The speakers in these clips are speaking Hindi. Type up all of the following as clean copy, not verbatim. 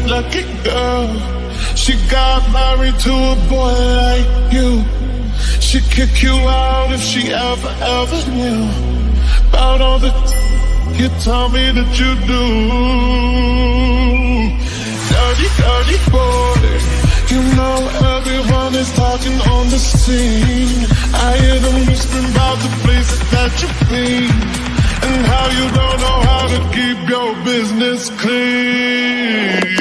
lucky girl. She got married to a boy like you. She'd kick you out if she ever knew about all the you tell me that you do. Dirty, dirty boy. You know everyone is talking on the scene. I hear them whispering about the places that you've been and how you don't know how to keep your business clean.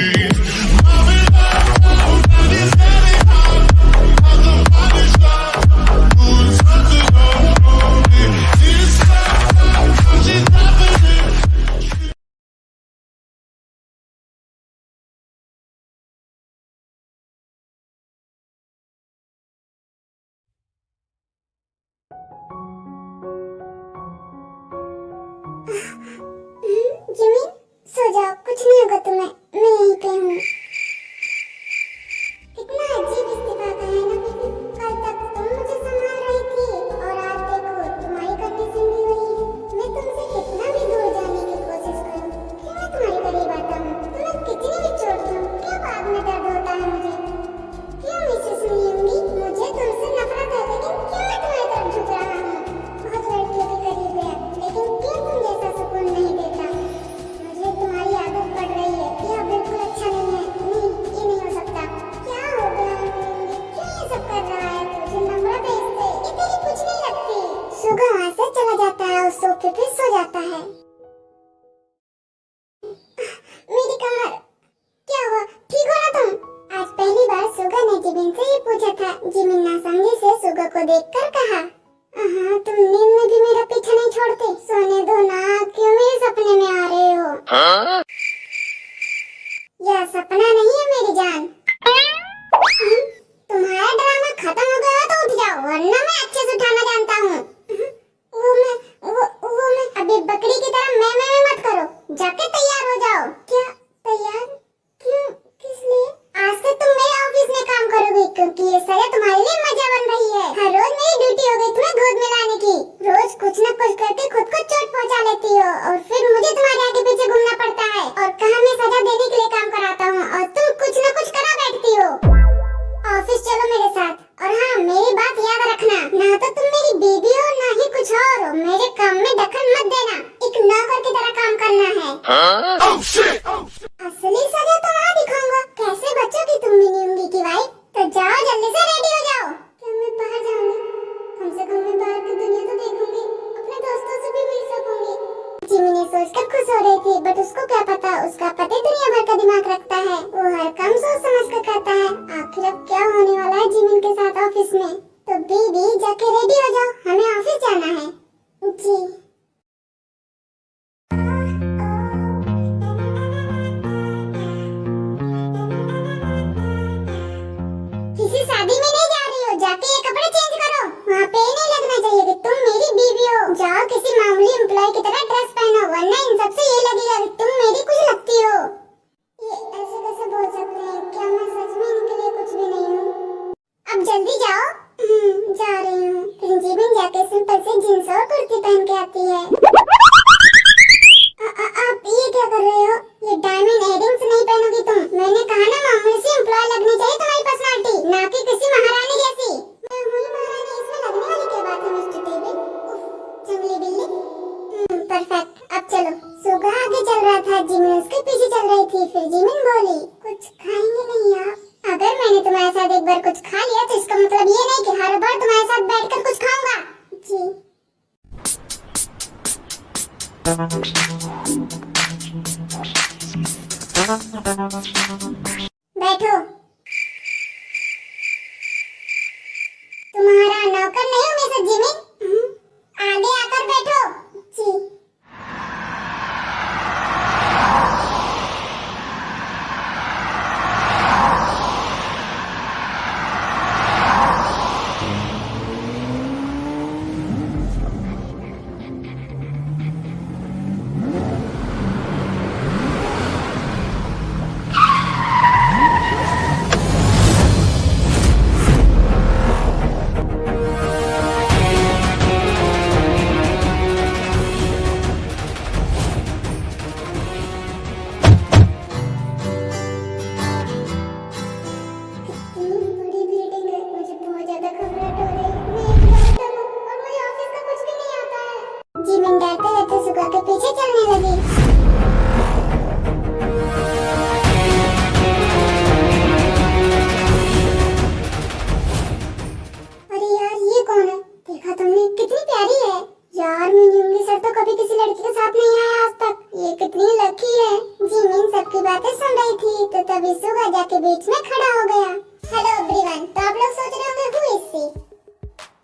Jimmy सो जाओ, कुछ नहीं होगा तुम्हें, मैं यहीं पे हूँ। कितना अजीब इस्तीफा का है ना बेबी। कल तक तुम मुझे संभाल रही थी और आज देखो तुम्हारी कंडीशन भी वही है। मैं तुमसे कितना भी दूर जाने की कोशिश करूँ, फिर मैं तुम्हारे करीब आता हूँ। तुम्हें कितनी भी चोट दूँ, क्या बाद में दर्द होता है मुझे। क्यों मिसेस न्यूंगी, मुझे तुमसे नफरत है, लेकिन क्यों मैं तुम्हारी तरफ झुक रहा हूँ। बहुत लड़कियों के करीब गया, लेकिन क्यों तुम जैसा सुकून नहीं देता। तुम्हारी आदत पड़ रही है, यह बिल्कुल अच्छा नहीं है। नहीं, ये नहीं हो सकता। क्या हो गया है, क्यों ये सब कर रहा है? तुझे नफरत है इससे, ये तेरी कुछ नहीं लगती। सुगा वहाँ से चला जाता है और सोफे पे सो जाता है। मेरी कमर, क्या हुआ? ठीक हो ना तुम? आज पहली बार सुगा ने जिमिन से ये पूछा था। जिमिन नासमझी से सुगा को देखकर कहा, हाँ, तुम नींद में भी मेरा पीछा नहीं छोड़ते। सोने दो ना, क्यों मेरे सपने में आ रहे हो? यह सपना नहीं है मेरी जान। तुम्हारा ड्रामा खत्म हो गया तो उठ जाओ, वरना मैं अच्छे से उठाना जानता हूँ। वो मैं अभी बकरी की तरह मैं मत करो। जाके तैयार हो जाओ। क्या तैयार? क्यों? किस लिए? आज से तुम मेरे ऑफिस में काम करोगी, क्योंकि ये सजा तुम्हारे लिए मजा बन रही है। हर रोज मेरी ड्यूटी हो गई तुम्हें गोद में लाने की। रोज कुछ न कुछ करके खुद को चोट पहुंचा लेती हो और फिर मुझे तुम्हारे आगे पीछे घूमना पड़ता है और कहाँ मैं सजा देने के लिए काम कराता हूँ और तुम कुछ न कुछ करा बैठती हो। ऑफिस चलो मेरे साथ, और हाँ, मेरी बात याद रखना, ना तो तुम मेरी बीबी हो ना ही कुछ और हो। मेरे काम में दखल मत देना, एक नौकर की तरह काम करना है। असली सजा तो वहाँ दिखाऊंगा, कैसे बचोगी तुम भी न्यूंगी की वाइफ। तो जाओ जल्दी से रेडी हो जाओ। क्या मैं बाहर जाऊंगी? कम से कम मैं बाहर की दुनिया तो देखूंगी, अपने दोस्तों से भी मिल सकूंगी। जिमी ने सोचकर खुश हो रही थी, बट उसको क्या पता उसका पति दुनिया भर का दिमाग रखता है। वो हर काम सोच समझ कर करता है। आखिर अब क्या होने वाला है जिमिन के साथ ऑफिस में। तो बीबी जाके रेडी हो जाओ, हमें ऑफिस जाना है। जी। किसी शादी में नहीं जा रही हो, जाके ये कपड़े चेंज करो। वहाँ पे नहीं लगना चाहिए कि तुम मेरी बीवी हो। जाओ किसी मामूली एम्प्लॉय की तरह ड्रेस पहनो, वरना इन सबसे ये लगेगा कि तुम मेरी कुछ लगती हो। ये ऐसे कैसे बोल सकते हैं? क्या मैं सच में इनके लिए कुछ भी नहीं हूँ? अब जल्दी जाओ। जा रही हूँ। फिर जिमिन जाके सिंपल से जींस और कुर्ती पहन के आती है। आप ये क्या कर रहे हो? ये डायमंड इयररिंग्स नहीं पहनोगी तुम। मैंने कहा ना, मामूली सी एम्प्लॉय लगनी चाहिए तुम्हारी पर्सनालिटी, ना कि किसी महारानी जैसी। मैं हुई महारानी, इसमें लगने वाली क्या बात है मिस्टर डेविड? जंगली बिल्ली। परफेक्ट। अब चलो। सुगा आगे चल रहा था, जिमिन उसके पीछे चल रही थी। फिर जिमिन बोली, कुछ खाएंगे नहीं आप? अगर मैंने तुम्हारे साथ एक बार कुछ खा लिया तो इसका मतलब ये नहीं कि हर बार तुम्हारे साथ बैठकर कुछ खाऊंगा। जी। बैठो। तुम्हारा नौकर नहीं हूँ मिसेस जिमिन। आगे आकर बैठो। जी। बातें सुन रही थी तो तभी सुगा जाके बीच में खड़ा हो गया। हेलो एवरीवन, तो आप लोग सोच रहे होंगे हु इज सी?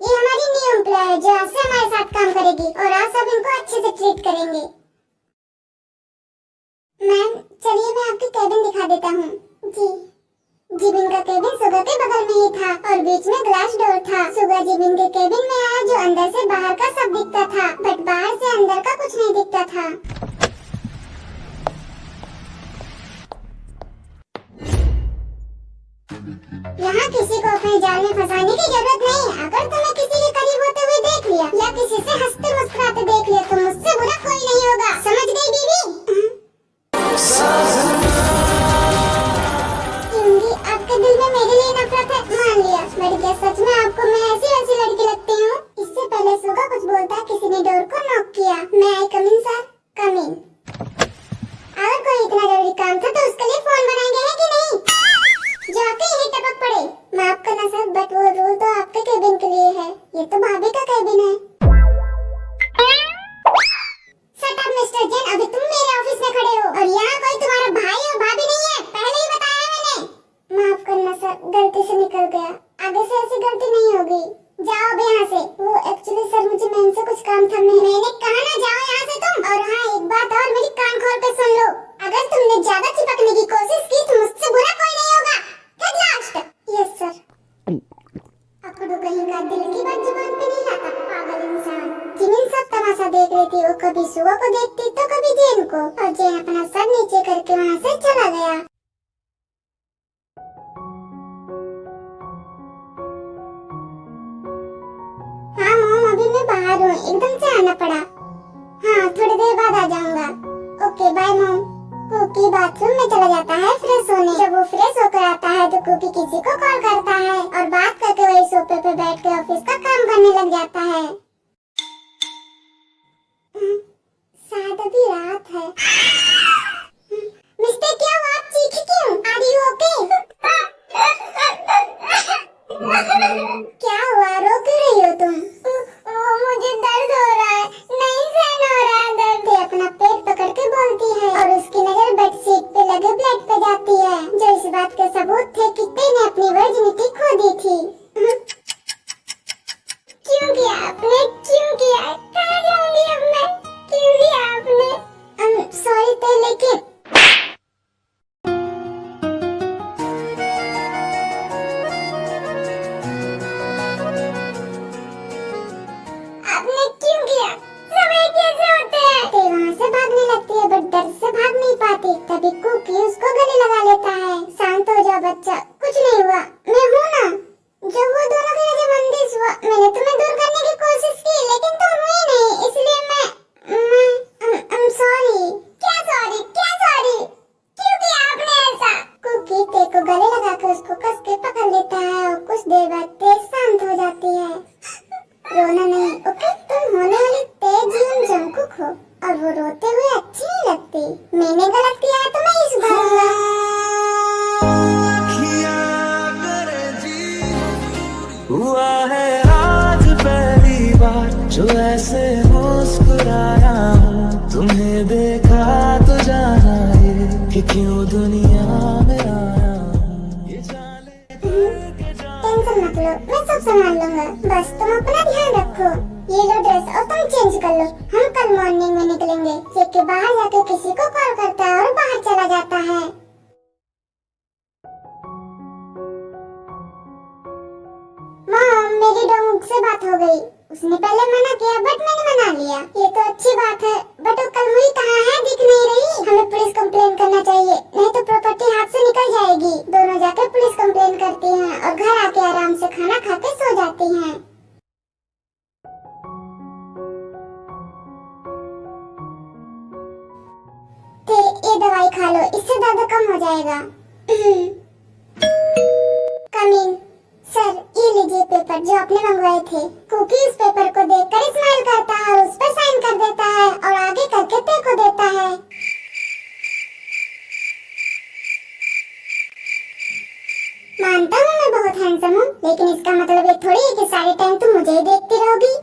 ये हमारी न्यू एम्प्लॉय है जो आज से हमारे साथ काम करेगी और आप सब इनको अच्छे से ट्रीट करेंगे। मैम चलिए मैं आपकी केबिन दिखा देता हूँ। जी जिबिन का केबिन सुगा के बगल में ही था और बीच में ग्लास डोर था। सुगा जिबिन के केबिन में आया जो अंदर से बाहर का सब दिखता था, बट बाहर से अंदर का कुछ नहीं दिखता था। यहाँ किसी को अपने जाल में फंसाने की जरूरत नहीं। अगर तुम्हें किसी के करीब होते हुए देख लिया या किसी से हंसते मुस्कुराते देख लिया तो मुझसे बुरा कोई नहीं होगा, समझ गई बीवी? आपके दिल में मेरे लिए नफरत है, मान लिया। बट क्या सच में आपको मैं ऐसी वैसी लड़की लगती हूँ? इससे पहले सुगा कुछ बोलता किसी ने डोर को नॉक किया। मैं आई कम इन सर? कम इन। अगर कोई इतना जरूरी काम था तो उसके लिए फोन बनाएंगे हैं कि नहीं जो आके यही टपक पड़े? माफ करना सर, बट वो रूल तो आपके केबिन के लिए है, ये तो भाभी का केबिन है। शट अप मिस्टर जैन, अभी तुम मेरे ऑफिस में खड़े हो और यहाँ कोई तुम्हारा भाई और भाभी नहीं है, पहले ही बताया मैंने। माफ करना सर, गलती से निकल गया, आगे से ऐसी गलती नहीं होगी। जाओ अब यहाँ से। वो एक्चुअली सर मुझे मैम से कुछ काम था। मैंने कहा ना जाओ यहाँ से तुम। और हाँ एक बात और, मेरी कान खोल के सुन लो, अगर तुमने ज्यादा चिपकने की कोशिश की तो मुझसे बुरा कोई नहीं होगा। Get lost. Yes sir. अकड़ू कहीं का दिल की बात जुबान पे नहीं लाता, पागल इंसान। जिमिन सब तमाशा देख रही थी, वो कभी सुगा को देखती तो कभी जैन को, और जैन अपना सर नीचे करके वहाँ से चला गया। हाँ मॉम, अभी मैं बाहर हूँ, एकदम से आना पड़ा। हाँ थोड़ी देर बाद आ जाऊंगा। Okay bye mom. Cookie bathroom में चला जाता है फ्रेश होने। जब वो फ्रेश होकर आता है तो कुकी किसी को कॉल करता है और बात करके वही सोफे पे बैठ के ऑफिस का काम करने लग जाता है। शायद अभी रात है। मिस्टर क्या हुआ, आप चीखी क्यों? Are you okay? क्या हुआ, रो क्यों रही हो तुम? मुझे दर्द हो रहा है, नहीं सहन हो रहा है दर्द। ये अपना पेट पकड़ के बोलती है और उसकी नजर बेडशीट पे लगे ब्लड पे जाती है, जो इस बात के सबूत थे कि ने अपनी वर्जिनिटी खो दी थी। क्यों किया आपने, क्यों किया? कहाँ जाऊंगी अब मैं? क्यों किया आपने? सॉरी थे लेकिन तभी कुकी उसको गले लगा लेता है। शांत हो जा बच्चा, कुछ नहीं हुआ, मैं हूँ ना। जब वो दोनों की नजर बंदिश हुआ, मैंने तुम्हें दूर करने की कोशिश की लेकिन तुम हुई नहीं, इसलिए मैं सॉरी। क्या सॉरी, क्या सॉरी? क्यों किया आपने ऐसा? कुकी ते को गले लगा के उसको कस के पकड़ लेता है और कुछ देर बाद ते शांत हो जाती है। रोना नहीं, ओके? तुम होने वाली तेज यून जंकुक हो और वो रोते हुए अच्छी नहीं लगती। मैंने गलत किया है तो मैं ही सुधारूंगा। हुआ है आज पहली बार जो ऐसे मुस्कुराया हूँ, तुम्हें देखा तो जाना ये कि क्यों दुनिया में आया हूँ। टेंशन मत लो, मैं सब संभाल लूंगा, बस तुम अपना ध्यान रखो। ये लो ड्रेस और तुम चेंज कर लो, हम कल मॉर्निंग में निकलेंगे। जेके बाहर जाके किसी को कॉल करता है और बाहर चला जाता है। मॉम मेरी डॉग से बात हो गई, उसने पहले मना किया बट मैंने मना लिया। ये तो अच्छी बात है, बट वो कलमुई कहाँ है, दिख नहीं रही। हमें पुलिस कंप्लेन करना चाहिए, नहीं तो प्रॉपर्टी हाथ से निकल जाएगी। दोनों जाकर पुलिस कंप्लेन करती हैं और घर आके आराम से खाना खा के सो जाती हैं। ये दवाई खा लो, इससे दर्द कम हो जाएगा। कम इन। सर ये लीजिए पेपर जो आपने मंगवाए थे। कुकी इस पेपर को देखकर स्माइल करता है और उस पर साइन कर देता है और आगे करके ते को देता है। मानता हूँ मैं बहुत हैंडसम हूँ, लेकिन इसका मतलब ये थोड़ी है कि सारे टाइम तुम मुझे ही देखती रहोगी।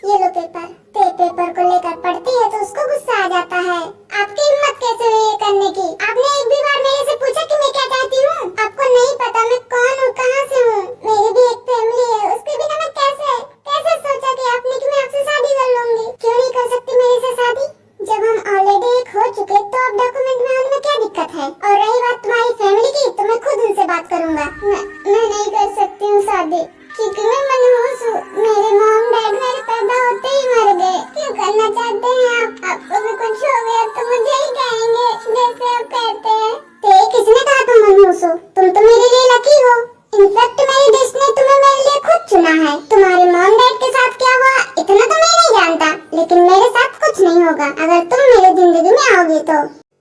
ये लो पेपर। ते पेपर को लेकर पढ़ती है तो उसको गुस्सा आ जाता है। आपकी हिम्मत कैसे हुई करने की। आपने एक भी बार मेरे से पूछा कि मैं क्या चाहती हूँ? आपको नहीं पता मैं कौन हूँ, कहाँ से हूँ। मेरी भी एक फैमिली है, उसके बिना मैं कैसे सोचा कि आपने कि मैं आपसे शादी कर लूंगी। क्यों नहीं कर सकती मेरे से शादी? जब हम ऑलरेडी एक हो चुके तो अब डॉक्यूमेंट में आने में क्या दिक्कत है? और रही बात तुम्हारी फैमिली की, तो मैं खुद उनसे बात करूंगा। मैं नहीं कर सकती हूँ शादी, क्योंकि मैं मनहूस हूँ। मेरे मॉम डैड मेरे पैदा होते ही मर गए। क्यों करना चाहते हैं आप? आपको भी कुछ हो गया तो मुझे ही कहेंगे, जैसे आप कहते हैं। तो किसने कहा तुम मनहूस हो? तुम तो मेरे लिए लकी हो। इनफैक्ट मेरी डिश ने तुम्हें मेरे लिए खुद चुना है। तुम्हारे मॉम डैड के साथ क्या हुआ इतना तो मैं नहीं जानता, लेकिन मेरे साथ कुछ नहीं होगा अगर तुम मेरी जिंदगी में आओगे तो।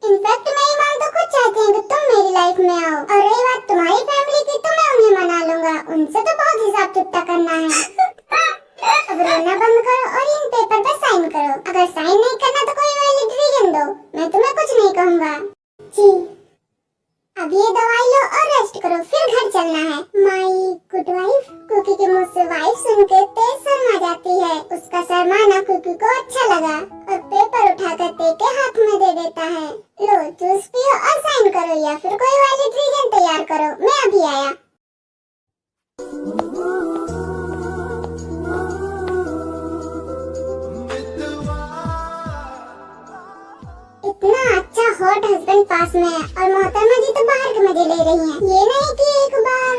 इनफैक्ट मेरी मॉम तो खुद चाहती है कि तुम मेरी लाइफ में आओ। और रही बात तुम्हारी फैमिली की, तो मैं उन्हें मना लूंगा। उनसे तो बहुत हिसाब चुकता करना है। अब रोना बंद करो और इन पेपर पे साइन करो। अगर साइन नहीं करना तो कोई वैलिड रीजन दो, मैं तुम्हें कुछ नहीं कहूँगा। जी, अब ये दवाई लो और रेस्ट करो, फिर घर चलना है। My good wife. कुकी के मुंह से वाइफ सुन के तेज शर्मा जाती है। उसका शर्माना कुकी को अच्छा लगा और पेपर उठाकर ते के हाथ में दे देता है। लो जूस पियो और साइन करो, या फिर कोई वैलिड रीजन तैयार करो। मैं अभी आया। इतना अच्छा हॉट हस्बैंड पास में है और मोहतरमा जी तो बाहर के मजे ले रही हैं। ये नहीं कि एक बार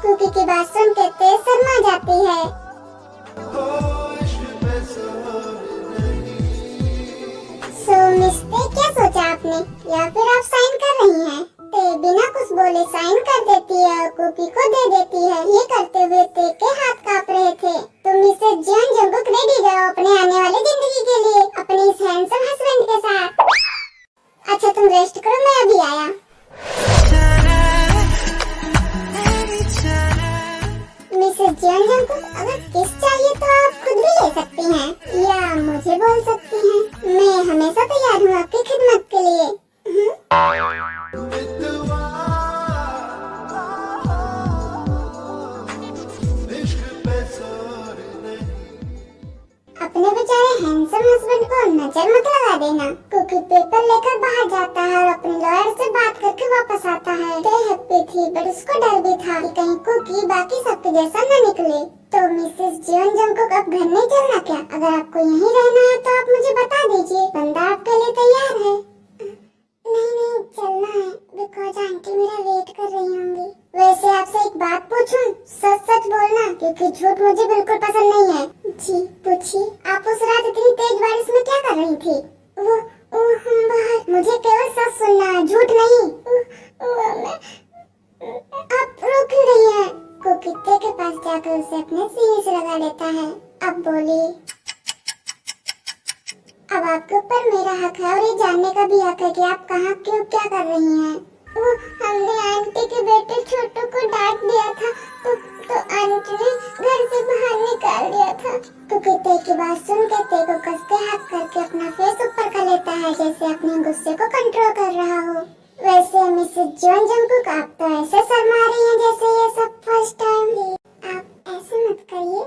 कुकी की बात सुन के तेज शर्मा जाती है। सो मिस्टेक क्या सोचा आपने, या फिर आप साइन कर रही हैं? ते बिना कुछ बोले साइन कर देती है और कुकी को दे देती है। ये करते हुए ते के हाथ कांप रहे थे। तो मिसेस जियोन जंगकुक रेडी जाओ अपने आने वाली जिंदगी के लिए अपने इस हैंडसम हस्बैंड के साथ। अच्छा तुम रेस्ट करो, मैं अभी आया। मिसेस जियोन जंगकुक, अगर किस चाहिए तो आप खुद भी ले सकती हैं या मुझे बोल सकती हैं। मैं हमेशा तैयार हूँ आपकी खिदमत के लिए। अपने बेचारे हैंडसम हस्बैंड को नजर मत लगा देना। कुकी पेपर लेकर बाहर जाता है और अपने लॉयर से बात करके वापस आता है। ते हैप्पी थी, बट उसको डर भी था कि कहीं कुकी बाकी सबके जैसा न निकले। तो मिसेस जियोन जंगकुक अब घर नहीं चलना क्या? अगर आपको यहीं रहना है तो आप मुझे बता दीजिए, बंदा आपके लिए तैयार है। नहीं चलना है, बिकॉज आंटी मेरा वेट कर रही होंगी। वैसे आपसे एक बात पूछूं? सच बोलना, क्योंकि झूठ मुझे बिल्कुल पसंद नहीं है। जी पूछिए। आप उस रात इतनी तेज बारिश में क्या कर रही थी? वो हम बाहर। मुझे केवल सच सुनना है, झूठ नहीं। आप रो क्यों रही हैं? कुकी ते के पास जाकर उसे अपने सीने से लगा लेता है। अब बोलिए। अब आपके ऊपर मेरा हक है और ये जानने का भी हक है कि आप कहाँ क्यों क्या कर रही हैं। वो हमने आंटी के बेटे छोटू को डांट दिया था तो आंटी ने घर से बाहर निकाल दिया था। कुकी ते की बात सुन के ते को कस के हक करके अपना फेस ऊपर कर लेता है, जैसे अपने गुस्से को कंट्रोल कर रहा हो। वैसे मिसेस जियोन जंगकुक, आप तो ऐसे शर्मा रही हैं जैसे ये सब फर्स्ट टाइम। आप ऐसे मत करिए।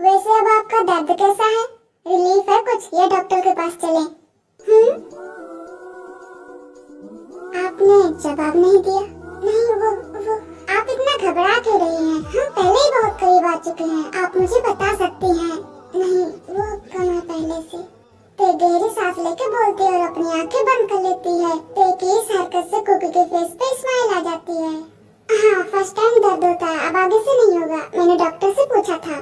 वैसे अब आपका दर्द कैसा है? रिलीफ है कुछ या डॉक्टर के पास चलें? आपने जवाब नहीं दिया। नहीं वो आप इतना घबरा क्यों रही हैं? हम पहले ही बहुत करीब आ चुके हैं, आप मुझे बता सकती हैं। नहीं वो कम है पहले से। ते गहरी सांस लेके बोलती है और अपनी आंखें बंद कर लेती है। ते की इस हरकत से कुकी के फेस पे स्माइल आ जाती है। हाँ फर्स्ट टाइम दर्द होता है, अब आगे से नहीं होगा। मैंने डॉक्टर से पूछा था।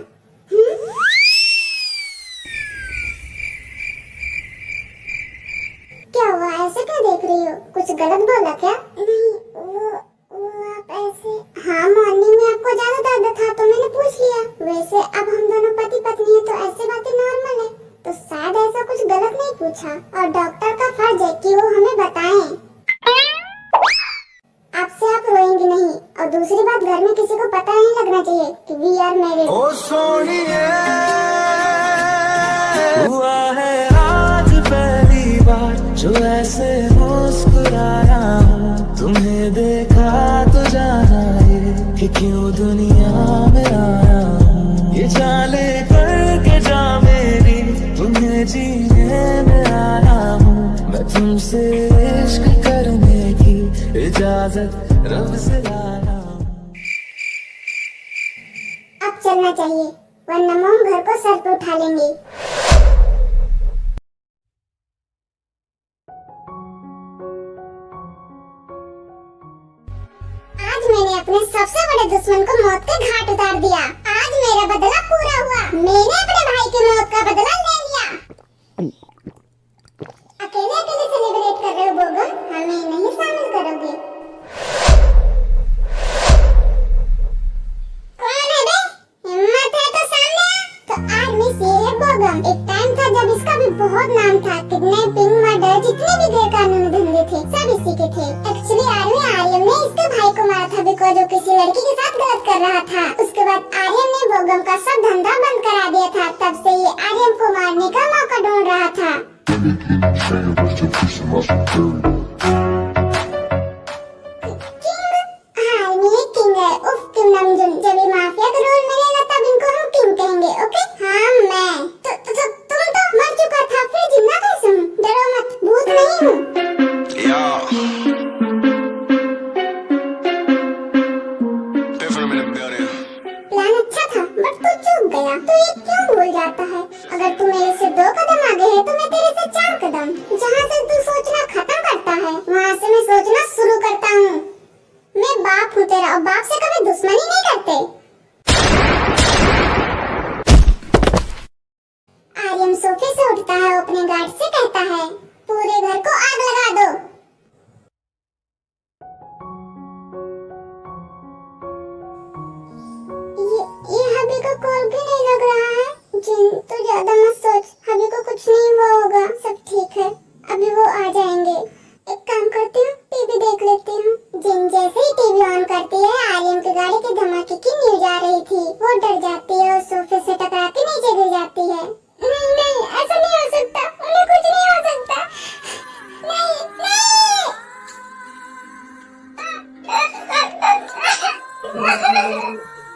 क्या हुआ, ऐसे क्यों देख रही हो? कुछ गलत बोला क्या? नहीं वो आप ऐसे। हाँ मॉर्निंग में आपको ज्यादा दर्द था तो मैंने पूछ लिया। वैसे अब हम दोनों पति पत्नी हैं तो ऐसे बातें नॉर्मल है, तो शायद ऐसा कुछ गलत नहीं पूछा। और डॉक्टर का फर्ज है कि वो हमें बताएं। आपसे आप रोएंगे नहीं, और दूसरी बात घर में किसी को पता नहीं लगना चाहिए कि वी आर मैरिड। ओ सोनिए, हुआ है आज पहली बार जो ऐसे मुस्कुराया हूँ। तुम्हें देखा तो जाना ये कि क्यों दुनिया में आया हूँ। ये जाने करके जा मेरी, तुम्हें जीने में आया हूँ। मैं तुमसे तुझसे इश्क करने की इजाजत रब से लाया हूं। अब चलना चाहिए वरना मोम घर को सर पे उठा लेंगे। आज मैंने अपने सबसे बड़े दुश्मन को मौत के घाट उतार दिया। आज मेरा बदला पूरा हुआ। मैंने अपने भाई की मौत का बदला ले लिया। अकेले अकेले सेलिब्रेट कर रहे हो बोगम, हमें नहीं शामिल करोगे। कौन है बे? हिम्मत है तो सामने आ। तो आज मिस ये है बोगम। एक टाइम था जब इसका भी बहुत नाम था। किडनैपिंग, मर्डर, जितने भी गैर कानूनी धंधे थे सब इसी के थे। एक्चुअली आर्यन ने इसके भाई को मारा था बिकॉज वो किसी लड़की के साथ गलत कर रहा था। उसके बाद आर्यन ने बोगम का सब धंधा बंद करा दिया था। तब से ये आर्यन को मारने का मौका ढूंढ रहा था। किंग है। उफ किंग नमजुन। जब ये माफिया का रोल मिलेगा तब इनको हम किंग कहेंगे। ओके? हाँ मैं। तुम तो मर चुका था फिर जिंदा कैसे हूँ? डरो मत, भूत नहीं हूँ। प्लान अच्छा था बट तू चूक गया। तू ये क्यों भूल जाता है? अगर तू मेरे से 2 कदम आगे है तो मैं तेरे से 4 कदम। जहाँ से तू सोचना खत्म करता है वहाँ से मैं सोचना शुरू करता हूँ। मैं बाप हूँ तेरा और बाप से कभी दुश्मनी नहीं करते। आर्यन सोफे से उठता है, अपने गार्ड से कहता है पूरे घर को आग लगा दो। ये हबी का कॉल भी नहीं लग रहा है। जिन तू ज्यादा मत सोच, हबी को कुछ नहीं हुआ होगा, सब ठीक है। अभी वो आ जाएंगे। एक काम करती हूँ, टीवी देख लेती हूँ। जिन जैसे ही टीवी ऑन करती है आर्यन की गाड़ी के धमाके की न्यूज आ रही थी। वो डर जाती है और सोफे से टकरा के नीचे गिर जाती है। नहीं नहीं ऐसा नहीं हो सकता, उन्हें कुछ नहीं हो सकता। नहीं नहीं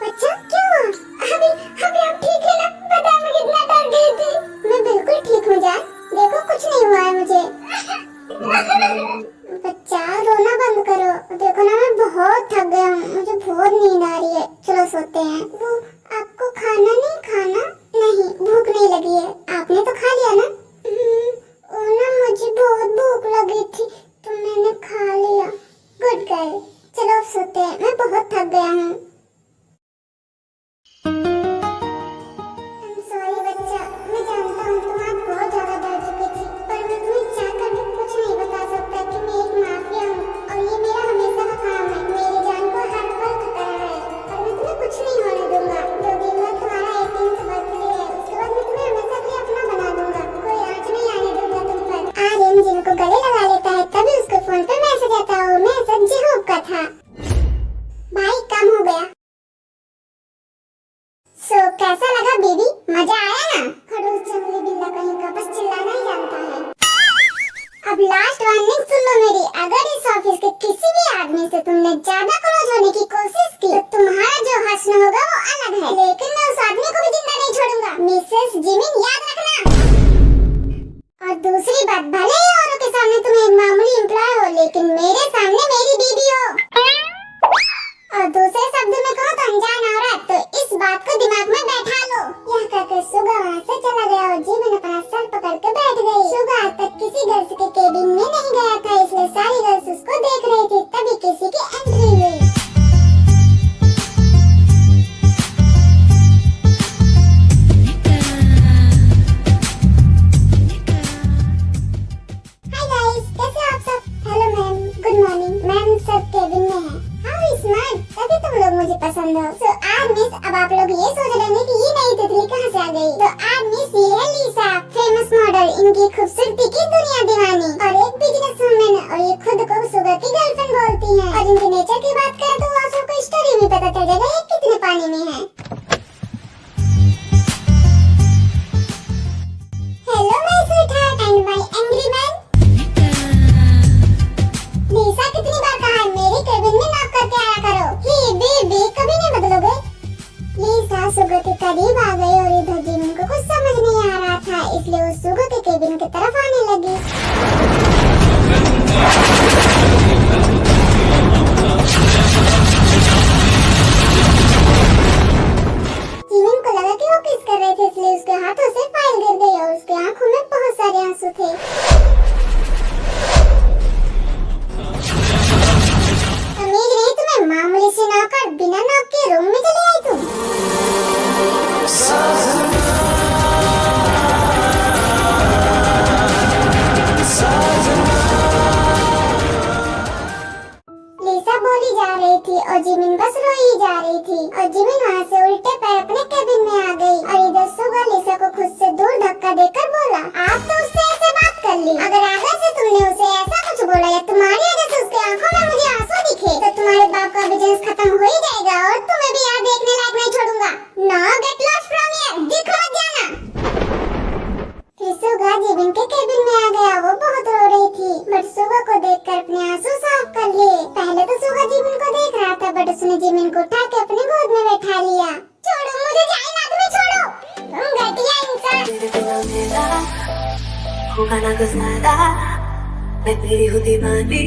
बच्चा क्या हुआ? अभी आप ठीक है ना? पता है मैं कितना डर गई थी। मैं बिल्कुल ठीक हूँ जान, देखो कुछ नहीं हुआ है मुझे। बच्चा रोना बंद करो। देखो ना मैं बहुत थक गया हूँ, मुझे बहुत नींद आ रही है। चलो सोते हैं। वो आपको खाना नहीं खाना? नहीं भूख नहीं लगी है। आपने तो खा लिया ना? ना मुझे बहुत भूख लगी थी तो मैंने खा लिया। Good girl. चलो अब सोते हैं, मैं बहुत थक गया हूँ। सॉरी बच्चा, मैं जानता हूँ तुम आज बहुत ज्यादा डर चुकी थी, पर मैं तुम्हें चाहकर भी कुछ नहीं बता सकता कि मैं एक माफिया हूँ और ये मेरा हमेशा का काम है। मेरी जान को हर पल खतरा है और मैं तुम्हें कुछ नहीं होने दूंगा। 2 दिन बाद तुम्हारा 18th बर्थडे है, उसके बाद मैं तुम्हें हमेशा के लिए अपना बना दूंगा। कोई आँच नहीं आने दूंगा तुम पर। आर्यन जिनको गले लगा लेता है तभी उसके फोन पे मैसेज आता है। मैसेज जिहोब का था। भाई काम हो गया। सो कैसा लगा बेबी? मजा आया ना? खड़ूस जंगली बिल्ला कहीं का, बस चिल्लाना ही जानता है। अब लास्ट वार्निंग सुन लो मेरी। अगर इस ऑफिस के किसी भी आदमी से तुमने ज्यादा क्लोज होने की कोशिश की तो तुम्हारा जो हश्र होगा वो अलग है, लेकिन मैं उस आदमी को भी जिंदा नहीं छोड़ूंगा। मिसेस जिमिन याद रखना। और दूसरी बात, भले ही औरों के सामने तुम एक मामूली एम्प्लॉय हो लेकिन मेरे सामने मेरी बीवी हो। और दूसरे शब्द में कहूँ तो अनजान औरत। तो इस बात को दिमाग में बैठा लो। यह कहकर सुगा वहाँ से चला गया और जिमिन अपना सर पकड़ के बैठ गई। सुगा आज तक किसी गर्ल्स के केबिन में नहीं गया था, इसलिए सारी गर्ल्स उसको देख रही थी। तभी किसी की एंट्री हुई। हाय गाइस, कैसे हो आप सब? Hello ma'am, good morning. Ma'am सब केबिन में है। हाउ स्मार्ट, तभी तुम लोग मुझे पसंद हो। सो आज मिस, अब आप लोग ये सोच रहे हैं कि ये नई तितली कहाँ से आ गई। तो आज मिस ये है लीसा, फेमस मॉडल, इनकी खूबसूरती की दुनिया दीवानी और एक बिजनेस वुमन। और ये खुद को सुगा की गर्लफ्रेंड बोलती है। और इनके नेचर की बात करें तो आप सबको स्टोरी भी पता चल जाएगा ये कितने पानी में है। Hello my sweetheart and my angry man. Lisa कितनी बार कहा है मेरी केबिन में नॉक करके आया करो। हे बेबी, कभी नहीं बदलोगे? लीसा सुगा के करीब आ गई और इधर जिमिन को कुछ समझ नहीं आ रहा था, इसलिए वो सुगा के केबिन की तरफ आने लगी। थी और जिमिन बस रो ही जा रही थी और जिमिन वहाँ से उल्टे पैर अपने केबिन में आ गई और इधर सुगा लिसा को खुद से दूर धक्का देकर बोला, आप तो उससे ऐसे बात कर ली, अगर आगे से तुमने उसे ऐसा कुछ बोला या तुम्हारी वजह से उसके आंखों में मुझे आंसू दिखे तो तुम्हारे बाप का बिजनेस खत्म हो ही जाएगा और तुम्हें भी यहाँ देखने लायक नहीं छोड़ूंगा। Now get lost from here, दिख मत जाना। फिर सुगा जिमिन के केबिन में आ गया। वो बहुत रो रही थी बट सुगा को देखकर अपने आंसू साफ कर लिए। पहले तो सुगा जिमिन को देख रहा था बट उसने जिमिन को उठा के अपने गोद में बैठा लिया। छोड़ो मुझे, जाए ना तुम्हें, छोड़ो, तुम घटिया इंसान। तेरे बिना मेरा होगा ना गुजारा, मैं तेरी हूँ दीवानी,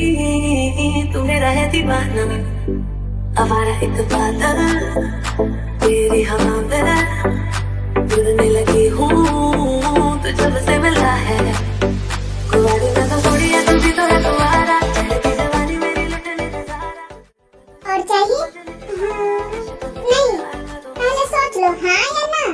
तू मेरा है दीवाना। आवारा एक बादल तेरी हवा में उड़ने लगी हूँ, तू जब से मिला है। कुंवारी मैं तो थोड़ी है, तू भी तो है कुंवारा, तेरी जवानी मेरी लुटने नजारा। और चाहिए? नहीं, पहले सोच लो, हाँ या ना।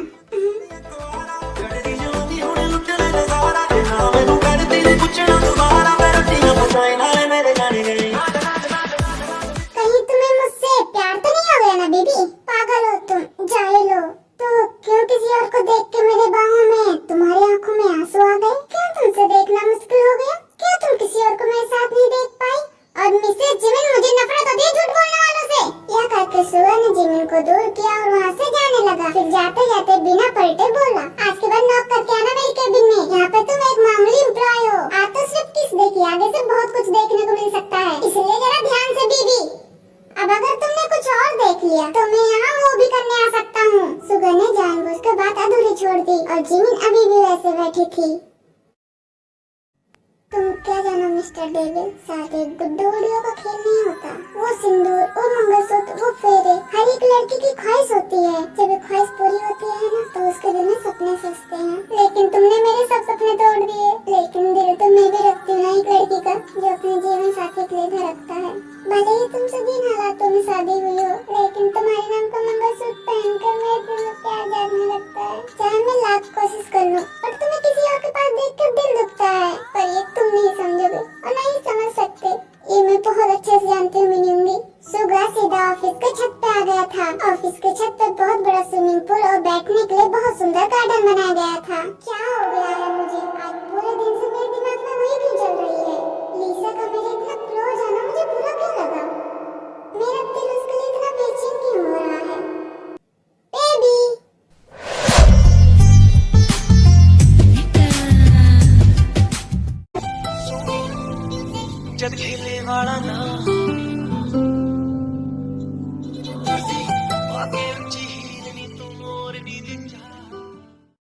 कहीं तुम्हें मुझसे प्यार तो नहीं हो गया ना बेबी? पागल हो तुम, जाए लो। तो क्यों किसी और को देख के मेरे बाहों में तुम्हारी आंखों में आंसू आ गए? क्यों तुमसे देखना मुश्किल हो गया? क्यों तुम किसी और को मेरे साथ नहीं देख पाई? और मिसेस जिमिन, मुझे नफरत होती है झूठ बोलने वालों से। यह कहकर सुगा ने जिमिन को दूर किया और वहाँ से जाने लगा। फिर जाते जाते बिना पलटे बोला, आज के बाद नॉक करके आना मेरी केबिन में, यहाँ पे तुम एक मामूली एम्प्लॉय हो। आज तो सिर्फ किस देखी, आगे से बहुत कुछ देखने को मिल सकता है, इसलिए जरा ध्यान से बीबी। अब अगर तुमने कुछ और देख लिया तो मैं यहाँ वो भी करने आ सकता हूँ। सुगा ने जानबूझकर बात अधूरी छोड़ दी और जिमिन अभी भी वैसे बैठी थी। तुम क्या जानो मिस्टर डेविल, साथ एक गुड्डू गुड़ियों का खेल नहीं होता। वो सिंदूर, वो मंगलसूत्र, वो फेरे हर एक लड़की की ख्वाहिश होती है। जब ये ख्वाहिश पूरी होती है ना तो उसके दिल में सपने सजते हैं। लेकिन तुमने मेरे सब सपने तोड़ दिए। लेकिन दिल तो मैं भी रखती हूँ एक लड़की का जो अपने जीवन साथी के लिए धड़कता है। भले ही तुमसे जिन हालातों में शादी हुई हो, लेकिन तुम्हारे नाम का मंगलसूत्र पहनकर मेरे दिल में प्यार जागने लगता है। चाहे मैं लाख कोशिश कर लूं, पर तुम्हें किसी और के पास देखकर दिल दुखता है। पर ये तुम नहीं समझोगे और नहीं समझ सकते, ये मैं बहुत अच्छे से जानती हूँ मिलूंगी। सुगा सीधा ऑफिस के छत पे आ गया था। ऑफिस के छत पे बहुत बड़ा स्विमिंग पूल और बैठने के लिए बहुत सुंदर गार्डन बनाया गया था। क्या हो गया है मुझे? आज पूरे दिन से मेरे दिमाग में वही क्यों चल रही है? लिसा का मेरे इतना क्लोज आना मुझे बुरा क्यों लगा? मेरा दिल उसके लिए इतना बेचैन क्यों हो रहा है? बेबी, जद खेले वाला ना आगे